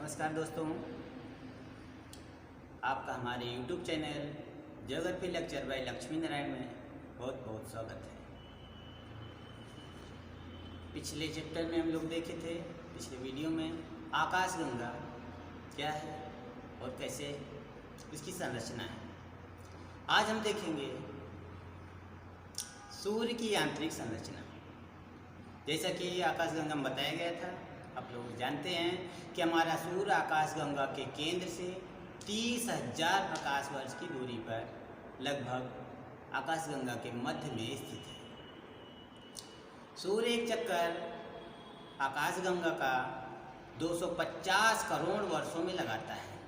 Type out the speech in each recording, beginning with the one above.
नमस्कार दोस्तों, आपका हमारे YouTube channel geography lecture by Lakshmi Narayan में बहुत बहुत स्वागत है। पिछले चैप्टर में हम लोग देखे थे, पिछले वीडियो में आकाशगंगा क्या है और कैसे इसकी संरचना है। आज हम देखेंगे सूर्य की आंतरिक संरचना। जैसा कि आकाशगंगा में बताया गया था, आप लोग जानते हैं कि हमारा सूर्य आकाशगंगा के केंद्र से 30,000 प्रकाश वर्ष की दूरी पर लगभग आकाशगंगा के मध्य में स्थित है। सूर्य एक चक्कर आकाशगंगा का 250 करोड़ वर्षों में लगाता है,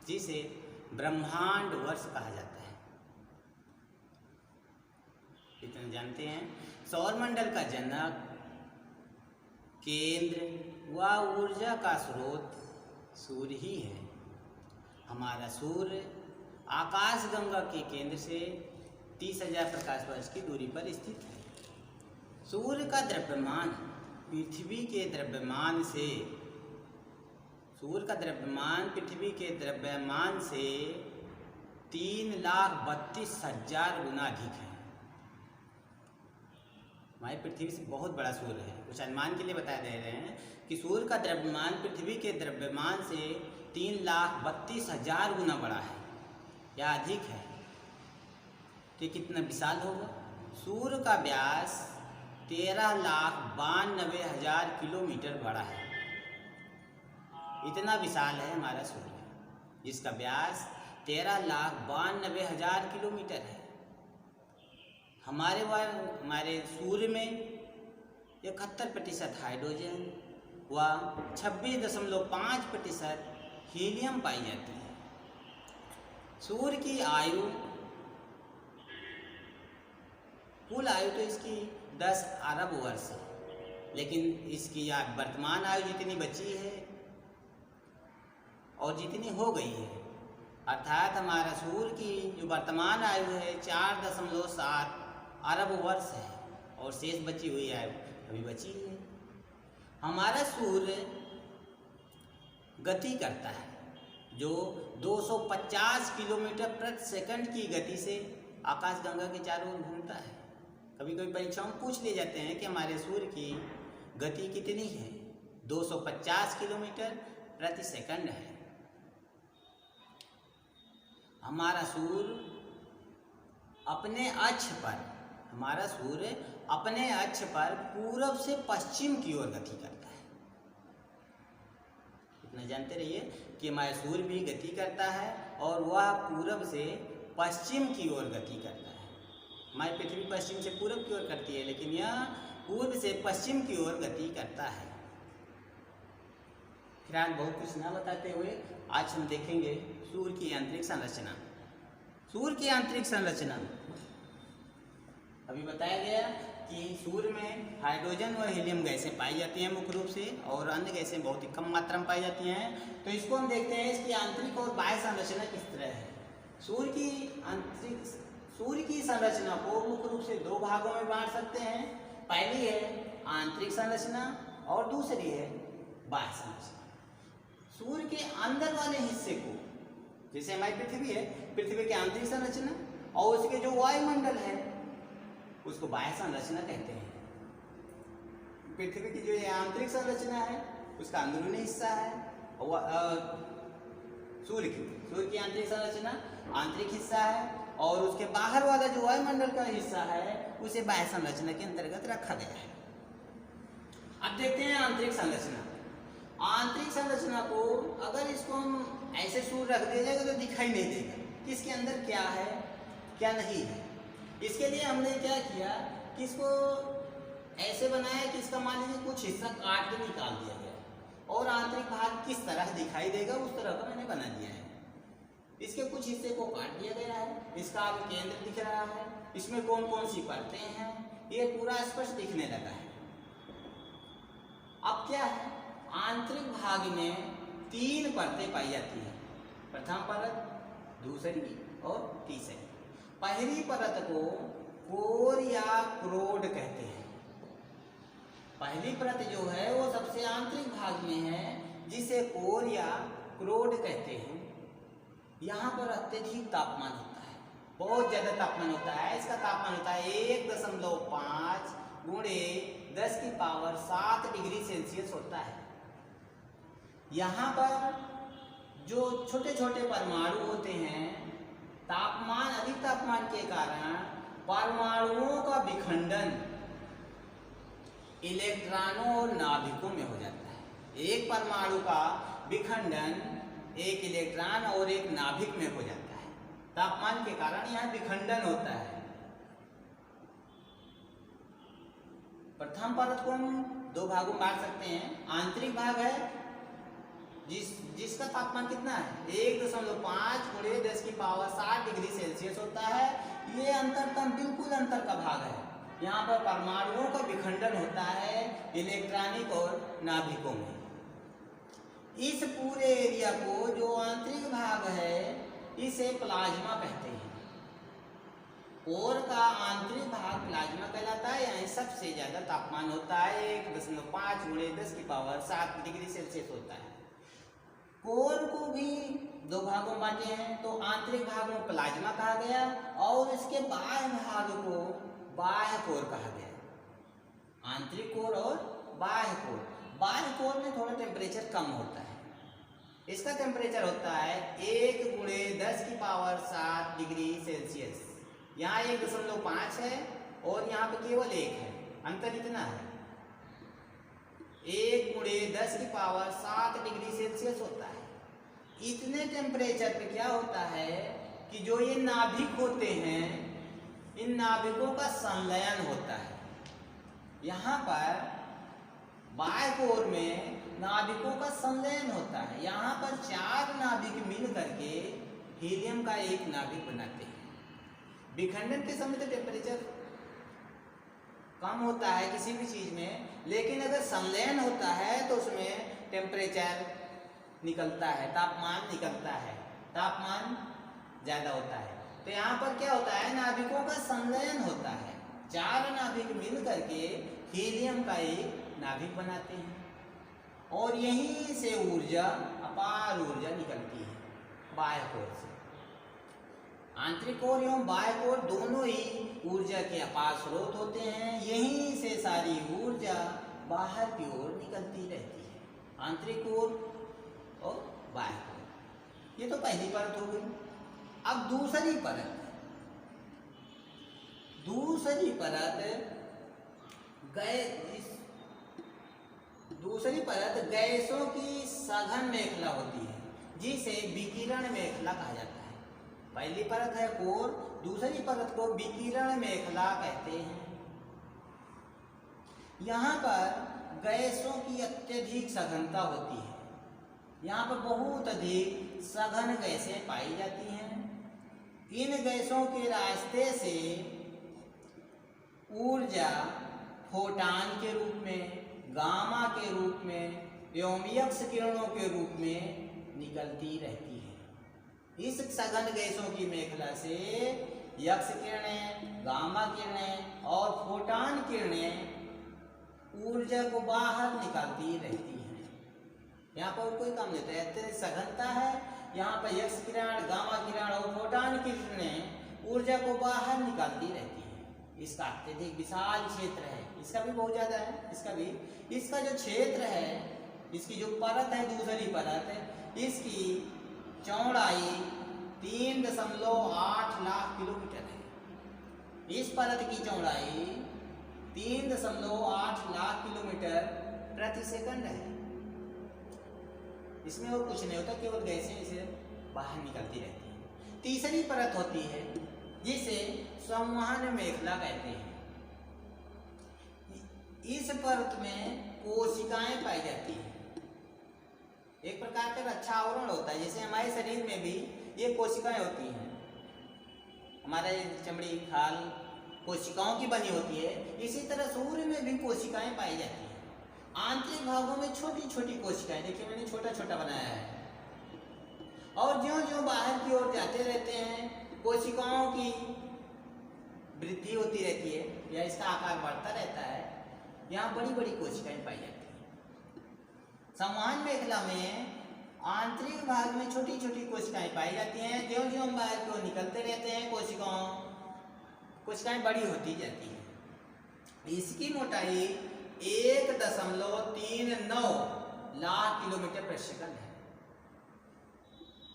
जिसे ब्रह्मांड वर्ष कहा जाता है। इतना जानते हैं। सौरमंडल का जनक, केंद्र व ऊर्जा का स्रोत सूर्य ही है। हमारा सूर्य आकाशगंगा के केंद्र से 30,000 प्रकाश वर्ष की दूरी पर स्थित है। सूर्य का द्रव्यमान पृथ्वी के द्रव्यमान से 3,32,000 गुना अधिक है। हमारी पृथ्वी से बहुत बड़ा सूर्य है। कुछ अनुमान के लिए बता दे रहे हैं कि सूर्य का द्रव्यमान पृथ्वी के द्रव्यमान से 3,32,000 गुना बड़ा है या अधिक है। तो कितना विशाल होगा। सूर्य का व्यास 13,92,000 किलोमीटर बड़ा है। इतना विशाल है हमारा सूर्य, जिसका व्यास 13,92,000 किलोमीटर है। हमारे सूर्य में 71% हाइड्रोजन व 26.5% हीलियम पाई जाती है। सूर्य की आयु, कुल आयु तो इसकी 10 अरब वर्ष है, लेकिन इसकी वर्तमान आयु जितनी बची है और जितनी हो गई है, अर्थात हमारा सूर्य की जो वर्तमान आयु है 4.7 अरब वर्ष है और शेष बची हुई आयु अभी बची है। हमारा सूर्य गति करता है, जो 250 किलोमीटर प्रति सेकंड की गति से आकाशगंगा के चारों ओर घूमता है। कभी कभी परीक्षाओं में पूछ लिए जाते हैं कि हमारे सूर्य की गति कितनी है। 250 किलोमीटर प्रति सेकंड है। हमारा सूर्य अपने अक्ष पर पूरब से पश्चिम की ओर गति करता है। इतना जानते रहिए कि हमारा सूर्य भी गति करता है और वह पूरब से पश्चिम की ओर गति करता है। हमारी पृथ्वी पश्चिम से पूरब की ओर करती है, लेकिन यह पूर्व से पश्चिम की ओर गति करता है। फिर आज बहुत कुछ ना बताते हुए आज हम देखेंगे सूर्य की आंतरिक संरचना। सूर्य की आंतरिक संरचना अभी बताया गया कि सूर्य में हाइड्रोजन व हीलियम गैसें पाई जाती हैं मुख्य रूप से, और अन्य गैसें बहुत ही कम मात्रा में पाई जाती हैं। तो इसको हम देखते हैं, इसकी आंतरिक और बाह्य संरचना किस तरह है। सूर्य की संरचना को मुख्य रूप से 2 भागों में बांट सकते हैं। पहली है आंतरिक संरचना और दूसरी है बाह्य संरचना। सूर्य के अंदर वाले हिस्से को, जैसे हमारी पृथ्वी है, पृथ्वी की आंतरिक संरचना, और उसके जो वायुमंडल है उसको बाह्य संरचना कहते हैं। पृथ्वी की जो आंतरिक संरचना है उसका अंदरूनी हिस्सा है, और सूर्य की आंतरिक संरचना आंतरिक हिस्सा है, और उसके बाहर वाला जो वायुमंडल का हिस्सा है उसे बाह्य संरचना के अंतर्गत रखा गया है। अब देखते हैं आंतरिक संरचना। आंतरिक संरचना को अगर इसको हम ऐसे सूर्य रख दिया जाएगा तो दिखाई नहीं देगा कि इसके अंदर क्या है क्या नहीं है। इसके लिए हमने क्या किया कि इसको ऐसे बनाया कि इसका मान लीजिए कुछ हिस्सा काट के निकाल दिया गया, और आंतरिक भाग किस तरह दिखाई देगा उस तरह का मैंने बना दिया है। इसके कुछ हिस्से को काट दिया गया है, इसका अब केंद्र दिख रहा है, इसमें कौन कौन सी परतें हैं ये पूरा स्पष्ट दिखने लगा है। अब क्या है, आंतरिक भाग में 3 परतें पाई जाती हैं। प्रथम परत, दूसरी और तीसरी। पहली परत को कोर या क्रोड कहते हैं। पहली परत जो है वो सबसे आंतरिक भाग में है, जिसे कोर या क्रोड कहते हैं। यहाँ पर अत्यधिक तापमान होता है, बहुत ज़्यादा तापमान होता है। इसका तापमान होता है 1.5 गुणे 10⁻7 डिग्री सेल्सियस होता है। यहाँ पर जो छोटे छोटे परमाणु होते हैं, तापमान अधिक तापमान के कारण परमाणुओं का विखंडन इलेक्ट्रॉनों और नाभिकों में हो जाता है। एक परमाणु का विखंडन एक इलेक्ट्रॉन और एक नाभिक में हो जाता है। तापमान के कारण यहाँ विखंडन होता है। प्रथम परत को हम दो भागों में बांट सकते हैं। आंतरिक भाग है जिसका तापमान कितना है 1.5 गुणे 10⁻7 डिग्री सेल्सियस होता है। ये अंतरतम बिल्कुल अंतर का भाग है। यहाँ पर परमाणुओं का विखंडन होता है इलेक्ट्रॉनिक और नाभिकों में। इस पूरे एरिया को जो आंतरिक भाग है इसे प्लाज्मा कहते हैं। कोर का आंतरिक भाग प्लाज्मा कहलाता है। यहाँ सबसे ज्यादा तापमान होता है 1.5 गुणे 10⁻7 डिग्री सेल्सियस होता है। कोर को भी दो भागों में बांटे हैं, तो आंतरिक भाग में प्लाज्मा कहा गया और इसके बाह्य भाग को बाह्य कोर कहा गया। आंतरिक कोर और बाह्य कोर। बाह्य कोर में थोड़ा टेम्परेचर कम होता है। इसका टेम्परेचर होता है 1 गुणे 10⁻7 डिग्री सेल्सियस। यहाँ 1.5 है और यहाँ पे केवल 1 है। अंतर इतना है 1 गुणे 10⁻7 डिग्री सेल्सियस होता है। इतने टेम्परेचर पे क्या होता है कि जो ये नाभिक होते हैं, इन नाभिकों का संलयन होता है। यहाँ पर बाह्य कोर में नाभिकों का संलयन होता है। यहाँ पर 4 नाभिक मिल करके हीलियम का एक नाभिक बनाते हैं। विखंडन के समय तो टेम्परेचर कम होता है किसी भी चीज में, लेकिन अगर संलयन होता है तो उसमें टेम्परेचर निकलता है, तापमान निकलता है, तापमान ज्यादा होता है। तो यहाँ पर क्या होता है नाभिकों का संलयन होता है। 4 नाभिक मिल करके हीलियम का एक नाभिक बनाते हैं और यहीं से ऊर्जा, अपार ऊर्जा निकलती है बाह्य कोर से। आंतरिक कोर एवं बाह्य कोर दोनों ही ऊर्जा के अपार स्रोत होते हैं। यहीं से सारी ऊर्जा बाहर की ओर निकलती रहती है। आंतरिक कोर और बाह्य कोर, ये तो पहली परत हो गई। अब दूसरी परत, दूसरी परत गैसों की सघन मेखला होती है, जिसे विकिरण मेखला कहा जाता है। पहली परत है कोर, दूसरी परत को विकिरण मेखला कहते हैं। यहाँ पर गैसों की अत्यधिक सघनता होती है। यहाँ पर बहुत अधिक सघन गैसें पाई जाती हैं। इन गैसों के रास्ते से ऊर्जा फोटान के रूप में, गामा के रूप में एवं एक्स किरणों के रूप में निकलती रहती है। इस सघन गैसों की मेखला से एक्स किरणें, गामा किरणें और फोटान किरणें ऊर्जा को बाहर निकालती रहती हैं। यहाँ पर कोई काम नहीं होता है, अत्यधिक सघनता है। यहाँ पर एक्स किरण, गामा किरण और फोटान किरणें ऊर्जा को बाहर निकालती रहती है। इसका अत्यधिक विशाल क्षेत्र है, इसका भी बहुत ज्यादा है। इसका जो क्षेत्र है, इसकी जो परत है, दूसरी परत है, इसकी चौड़ाई 3.8 लाख किलोमीटर है। इस परत की चौड़ाई 3.8 लाख किलोमीटर प्रति सेकंड है। इसमें और कुछ नहीं होता, केवल गैसें इसे बाहर निकलती रहती हैं। तीसरी परत होती है जिसे संवहन मेखला कहते हैं। इस परत में कोशिकाएं पाई जाती हैं। एक प्रकार का रक्षा आवरण होता है, जैसे हमारे शरीर में भी ये कोशिकाएं होती हैं। हमारे चमड़ी, खाल कोशिकाओं की बनी होती है। इसी तरह सूर्य में भी कोशिकाएं पाई जाती हैं। आंतरिक भागों में छोटी छोटी कोशिकाएं, देखिए मैंने छोटा छोटा बनाया है। और ज्यों ज्यों बाहर की ओर जाते रहते हैं, कोशिकाओं की वृद्धि होती रहती है या इसका आकार बढ़ता रहता है। यहाँ बड़ी बड़ी कोशिकाएं पाई जाती हैं। संवहन मेखला में आंतरिक भाग में छोटी छोटी कोशिकाएं पाई जाती हैं। ज्यों ज्यों हम बाहर की ओर निकलते रहते हैं कोशिकाएं बड़ी होती जाती हैं। इसकी मोटाई 1.39 लाख किलोमीटर प्रति सेकंड है।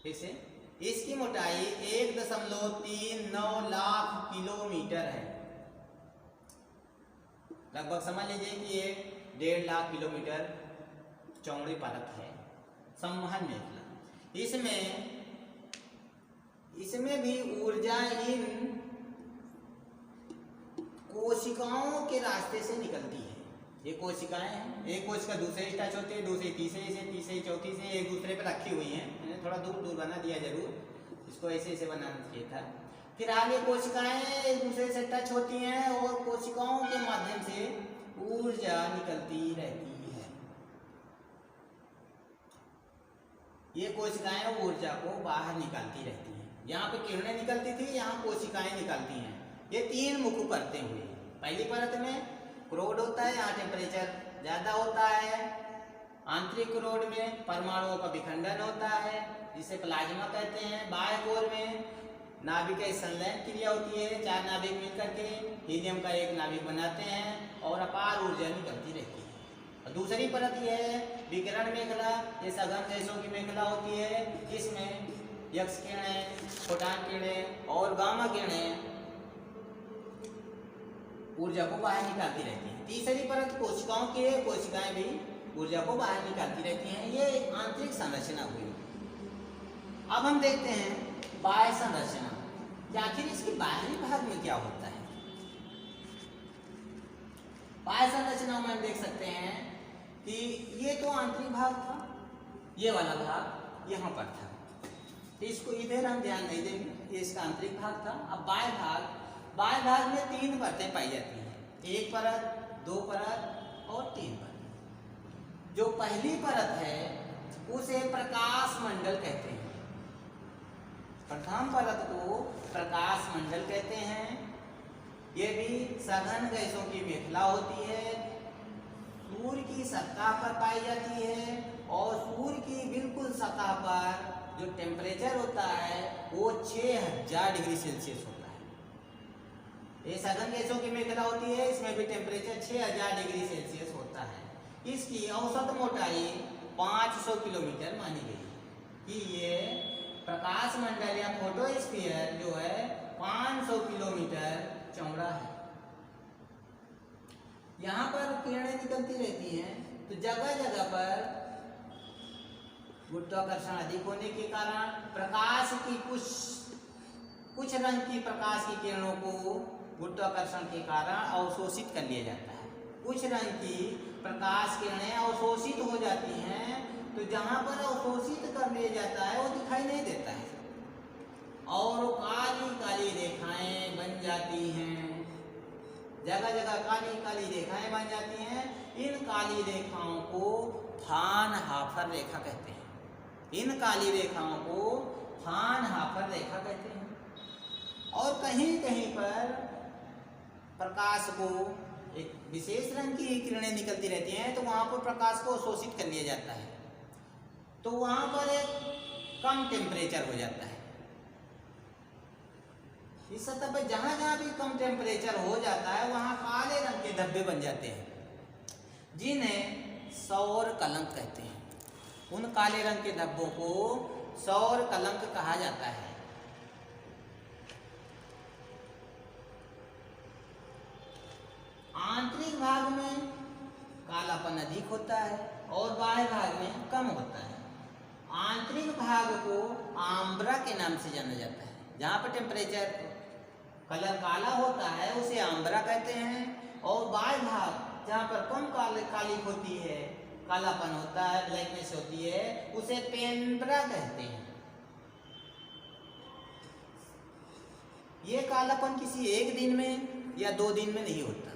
इसे इसकी मोटाई 1.39 लाख किलोमीटर है। लगभग समझ लीजिए कि ये 1.5 लाख किलोमीटर चौड़ी परत है संवहन मेखला। इसमें भी ऊर्जा इन कोशिकाओं के रास्ते से निकलती है। ये कोशिकाएं हैं, एक कोशिका दूसरे से टच होती है, दूसरी तीसरे से, तीसरी चौथी से एक दूसरे पर रखी हुई हैं। मैंने थोड़ा दूर दूर बना दिया, जरूर इसको ऐसे ऐसे बनाना चाहिए था। फिर आगे कोशिकाएं एक दूसरे से टच होती हैं और कोशिकाओं के माध्यम से ऊर्जा निकलती रहती है। ये कोशिकाएं ऊर्जा को बाहर निकालती रहती हैं। यहाँ पे किरणें निकलती थी, यहाँ कोशिकाएं निकलती हैं। ये 3 मुख्य परतें हुई। पहली परत में क्रोड होता है, यहाँ टेम्परेचर ज़्यादा होता है। आंतरिक क्रोड में परमाणुओं का विखंडन होता है, जिसे प्लाज्मा कहते हैं। बाह्य कोर में नाभिक संलयन क्रिया होती है, 4 नाभिक मिलकर के हीलियम का एक नाभिक बनाते हैं और अपार ऊर्जा निकलती रहती है। और दूसरी परत यह है विकिरण मेखला। ये सघन गैसों की मेखला होती है। इसमें यक्स किरणें, फोटॉन किरणें और गामा किरणें ऊर्जा को बाहर निकालती रहती हैं। तीसरी परत कोशिकाओं की है, कोशिकाएं भी ऊर्जा को बाहर निकालती रहती हैं। ये आंतरिक संरचना हुई। अब हम देखते हैं बाह्य संरचना कि आखिर इसके बाहरी भाग में क्या होता है। बाह्य संरचना में हम देख सकते हैं कि ये तो आंतरिक भाग था, ये वाला भाग यहाँ पर था, तो इसको इधर हम ध्यान नहीं देंगे, ये इसका आंतरिक भाग था। अब बाह्य भाग में 3 परतें पाई जाती हैं, 1 परत, 2 परत और 3 परत। जो पहली परत है उसे प्रकाश मंडल कहते हैं। प्रथम परत को प्रकाश मंडल कहते हैं। ये भी सघन गैसों की मेखला होती है, सूर्य की सतह पर पाई जाती है और सूर्य की बिल्कुल सतह पर जो टेम्परेचर होता है वो 6000 डिग्री सेल्सियस होता है। ये सघन गैसों की मेखला होती है, इसमें भी टेम्परेचर 6000 डिग्री सेल्सियस होता है। इसकी औसत मोटाई 500 किलोमीटर मानी गई कि ये प्रकाश मंडल या फोटोस्फीयर जो है 500 किलोमीटर चौड़ा है। यहाँ पर किरणें निकलती रहती हैं, तो जगह जगह पर गुरुत्वाकर्षण अधिक होने के कारण प्रकाश की कुछ रंग की प्रकाश की किरणों को गुरुत्वाकर्षण के कारण अवशोषित कर लिया जाता है। कुछ रंग की प्रकाश किरणें अवशोषित हो जाती हैं, तो जहाँ पर अवशोषित कर लिया जाता है वो दिखाई नहीं देता है और काली काली रेखाएं बन जाती हैं। जगह जगह काली काली रेखाएं बन जाती हैं। इन काली रेखाओं को फ्राउनहोफर रेखा कहते हैं। इन काली रेखाओं को फ्राउनहोफर रेखा कहते हैं। और कहीं कहीं पर प्रकाश को एक विशेष रंग की किरणें निकलती रहती हैं, तो वहाँ पर प्रकाश को अवशोषित कर लिया जाता है, तो वहाँ पर एक कम टेम्परेचर हो जाता है। इस सतह पर जहाँ जहाँ भी कम टेम्परेचर हो जाता है वहाँ काले रंग के धब्बे बन जाते हैं, जिन्हें सौर कलंक कहते हैं। उन काले रंग के धब्बों को सौर कलंक कहा जाता है। आंतरिक भाग में कालापन अधिक होता है और बाह्य भाग में कम होता है। आंतरिक भाग को आम्ब्रा के नाम से जाना जाता है। जहाँ पर टेम्परेचर कलर काला होता है उसे आम्ब्रा कहते हैं, और बाह्य भाग जहाँ पर कम कालिक होती है, कालापन होता है, ब्लैकनेस होती है, उसे पेम्ब्रा कहते हैं। ये कालापन किसी एक दिन में या 2 दिन में नहीं होता,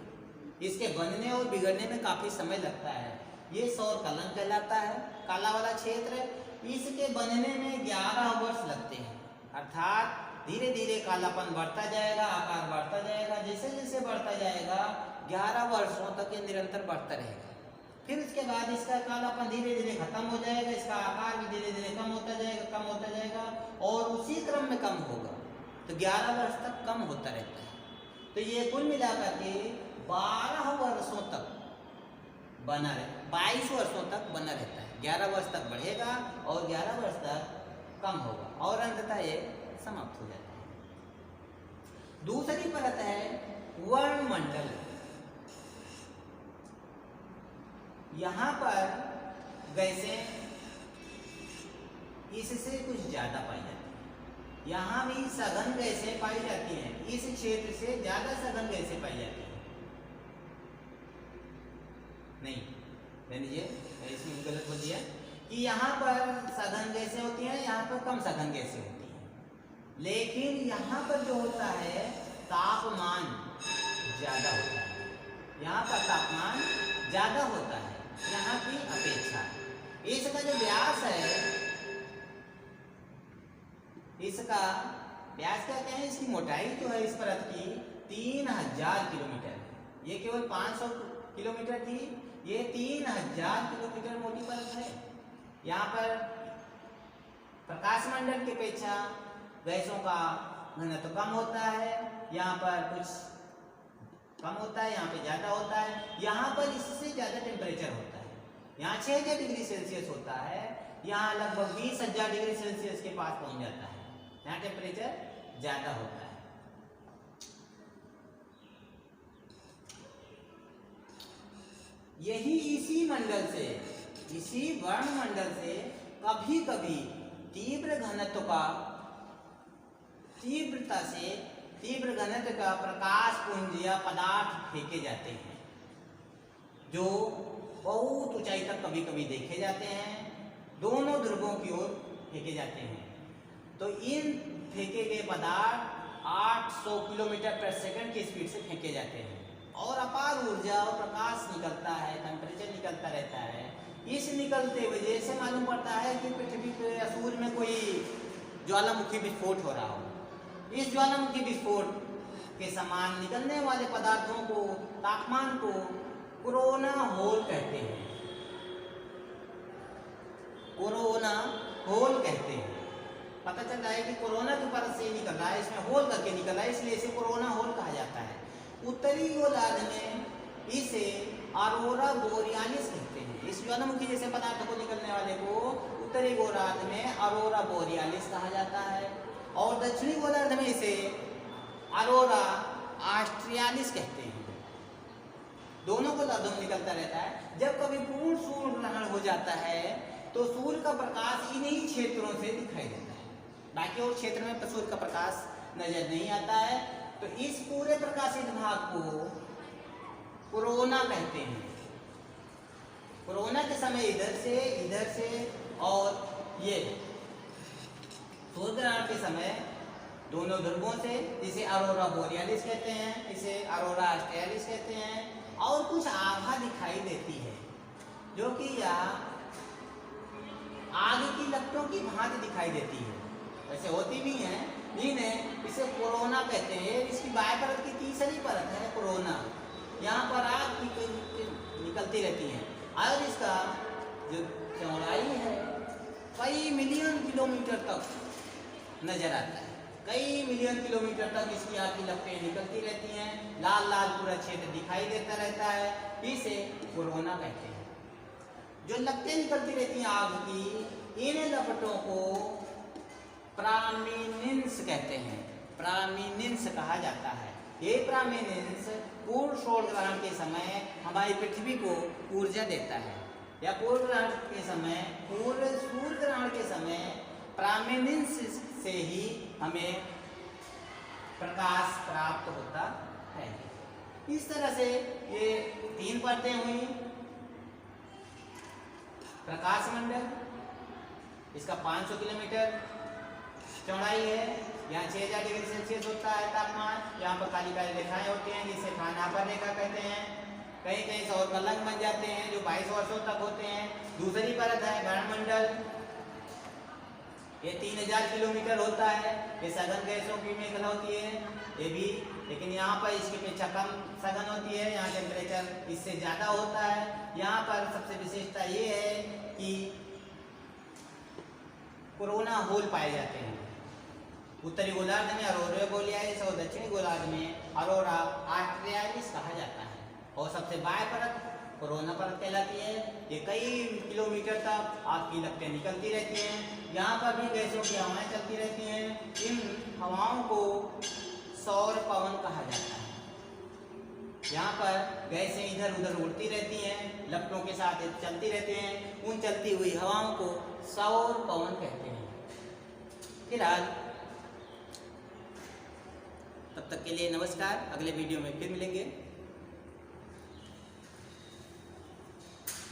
इसके बनने और बिगड़ने में काफी समय लगता है। ये सौर कलंक कहलाता है, काला वाला क्षेत्र। इसके बनने में 11 वर्ष लगते हैं, अर्थात धीरे धीरे कालापन बढ़ता जाएगा, आकार बढ़ता जाएगा। जैसे जैसे बढ़ता जाएगा 11 वर्षों तक ये निरंतर बढ़ता रहेगा। फिर उसके बाद इसका कालापन धीरे धीरे खत्म हो जाएगा, इसका आकार भी धीरे धीरे कम होता जाएगा और उसी क्रम में कम होगा। तो 11 वर्ष तक कम होता रहता है। तो ये कुल मिलाकर के 12 वर्षों तक बना रहे, 22 वर्षों तक बना रहता है। 11 वर्ष तक बढ़ेगा और 11 वर्ष तक कम होगा और अंततः ये समाप्त हो जाता है। दूसरी परत है वर्णमंडल। यहाँ पर गैसें इससे कुछ ज्यादा पाई जाती है। यहाँ भी सघन गैसें पाई जाती हैं, इस क्षेत्र से ज्यादा सघन गैसें पाई जाती हैं। नहीं लीजिए, इसमें गलत हो दिया कि यहाँ पर सघन गैसें होती हैं, यहाँ पर कम सघन गैसें होती हैं। लेकिन यहाँ पर जो होता है तापमान ज्यादा होता है, यहाँ पर तापमान ज्यादा होता है यहाँ की अपेक्षा। इसका जो व्यास है, इसका व्यास क्या कहते हैं, इसकी मोटाई जो है इस परत की 3000 किलोमीटर। ये केवल 500 किलोमीटर थी, ये 3000 किलोमीटर मोटी परत है। यहाँ पर प्रकाश मंडल की अपेक्षा गैसों का घनत्व कम होता है, यहाँ पर कुछ कम होता है, यहाँ पे ज़्यादा होता है। यहाँ पर इससे ज़्यादा टेम्परेचर होता है, यहाँ 6000 डिग्री सेल्सियस होता है, यहाँ लगभग 20,000 डिग्री सेल्सियस के पास पहुँच जाता है। यहाँ टेम्परेचर ज़्यादा होता है। यही इसी मंडल से, इसी वर्णमंडल से कभी कभी तीव्र घनत्व का, तीव्रता से तीव्र घनत्व का प्रकाश पुंज या पदार्थ फेंके जाते हैं, जो बहुत ऊंचाई तक कभी कभी देखे जाते हैं, दोनों ध्रुवों की ओर फेंके जाते हैं। तो इन फेंके गए पदार्थ 800 किलोमीटर पर सेकंड की स्पीड से फेंके जाते हैं और अपार ऊर्जा और प्रकाश निकलता है, टेम्परेचर निकलता रहता है। इस निकलते वजह से मालूम पड़ता है कि पृथ्वी पे या सूर्य में कोई ज्वालामुखी विस्फोट हो रहा हो। इस ज्वालामुखी विस्फोट के समान निकलने वाले पदार्थों को, तापमान को कोरोना होल कहते हैं। कोरोना होल कहते हैं। पता चल रहा है कि कोरोना की परत से निकल रहा है, इसमें होल करके निकल रहा है, इसलिए इसे कोरोना होल कहा जाता है। उत्तरी गोलार्ध में इसे अरोरा बोरियालिस कहते हैं। इस ज्वालामुखी जैसे पदार्थ को निकलने वाले को उत्तरी गोलार्ध में अरोरा बोरियालिस कहा जाता है और दक्षिणी गोलार्ध में इसे अरोरा ऑस्ट्रियालिस कहते हैं। दोनों गोलार्धों में निकलता रहता है। जब कभी पूर्ण सूर्य ग्रहण हो जाता है तो सूर्य का प्रकाश इन्हीं क्षेत्रों से दिखाई देता है, बाकी और क्षेत्र में सूर्य का प्रकाश नजर नहीं आता है। तो इस पूरे प्रकाशित भाग को कोरोना कहते हैं। कोरोना के समय इधर से और ये सूर्य ग्रहण के समय दोनों ध्रुवों से, इसे अरोरा बोरियालिस कहते हैं, इसे अरोरा ऑस्ट्रियालिस कहते हैं। और कुछ आभा दिखाई देती है जो कि यह आग की लपटों की भांति दिखाई देती है, वैसे होती भी हैं, इन्हें इसे कोरोना कहते हैं। इसकी बाह्य परत की तीसरी परत है कोरोना। यहाँ पर आग निकलती रहती है और इसका जो चौड़ाई है कई मिलियन किलोमीटर तक नजर आता है। कई मिलियन किलोमीटर तक इसकी आग की लपटें निकलती रहती हैं, लाल लाल पूरा क्षेत्र दिखाई देता रहता है, इसे कोरोना कहते हैं। जो लपटें निकलती रहती हैं आग की, इन लपटों को प्रामिनेंस कहते हैं, प्रामिनेंस कहा जाता है। ये प्रामिनेंस पूर्ण सूर्य ग्रहण के समय हमारी पृथ्वी को ऊर्जा देता है, या पूर्ण ग्रहण के समय, पूर्ण सूर्य ग्रहण के समय प्रामिनेंस से ही हमें प्रकाश प्राप्त होता है। इस तरह से ये 3 परतें हुई। प्रकाश मंडल, इसका 500 किलोमीटर चौड़ाई है, यहाँ 6000 डिग्री सेल्सियस होता है तापमान, यहाँ पर काली काली रेखाएं होती हैं जिसे खानापर रेखा कहते हैं। कहीं कहीं सौर कलंक बन जाते हैं जो 22 वर्षों तक होते हैं। दूसरी परत है वर्णमंडल, ये 3000 किलोमीटर होता है, ये सघन गैसों की मेखला होती है, ये भी लेकिन यहाँ पर इसकी अपेक्षा कम सघन होती है, यहाँ टेम्परेचर इससे ज़्यादा होता है। यहाँ पर सबसे विशेषता ये है कि कोरोना होल पाए जाते हैं। उत्तरी गोलार्ध में अरोरा बोरियालिस और दक्षिणी गोलार्ध में अरोरा ऑस्ट्रेलिस कहा जाता है। और सबसे बाह्य परत कोरोना परत कहलाती है। ये कई किलोमीटर तक आग की लपटें निकलती रहती हैं। यहाँ पर भी गैसों की हवाएं चलती रहती हैं। इन हवाओं को सौर पवन कहा जाता है। यहाँ पर गैसें इधर उधर उड़ती रहती हैं, लपटों के साथ चलती रहती हैं। उन चलती हुई हवाओं को सौर पवन कहते हैं। फिलहाल तब तक के लिए नमस्कार। अगले वीडियो में फिर मिलेंगे।